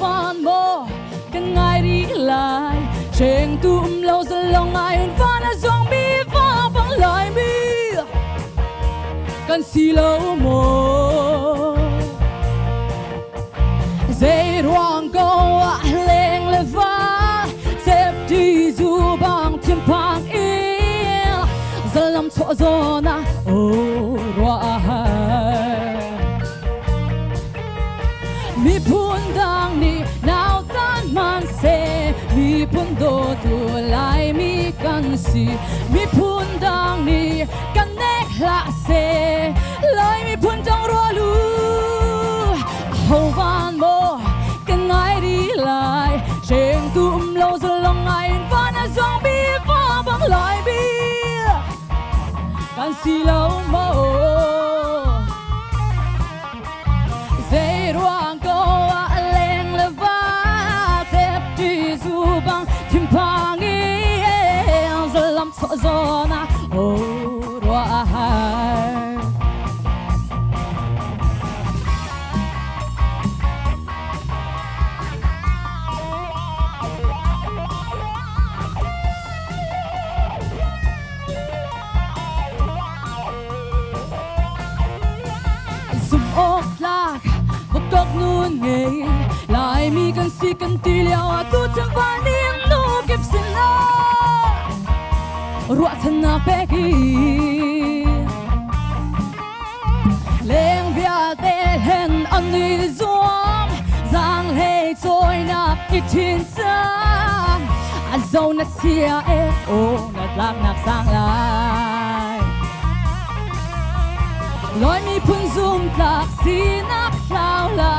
van mo kan ngai rih lai cheng tu lo za long ai un van a zong bi va bang lai mi kan si lo mo dây ruang go a leng le va sep đi du bang thiên pang il zalam cho zona o roa mi phun dang ni nào tan man se mi phun do tu lai mi kan si mi phun dang ni kan nek la se lai mi phun trong ro lu hầu van mo kan ngai rih lai cheng tu lo za long ai van a zong bi va bang lai bi kan si lo mo dây ruang go a leng le va tep ti zu bang tim pang e zalam so zona o roa zum ok lak vok tok nun ngei lai mi kan si kan ti liao a tu chang van ning nu kip sin la ruat than na pe ki leng via te hen an ni zuam zang hei choi na ki thin chang a zo na sia e o na lak nak sang lai loi mi phun zoom tlak si nak lao la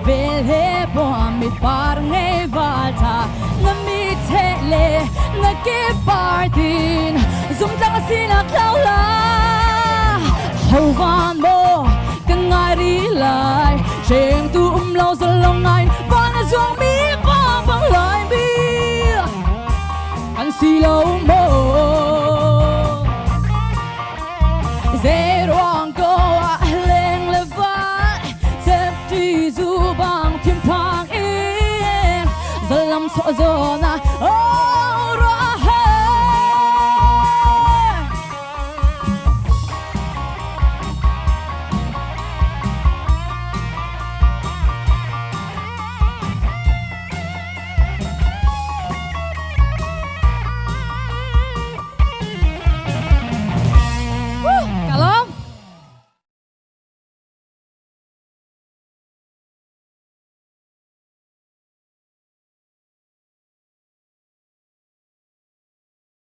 vel he bo mi par nge valta na mi the le na ke partin zoom tlak si nak lao la hầu van mo kan ngai rih lai cheng tu lo za long ai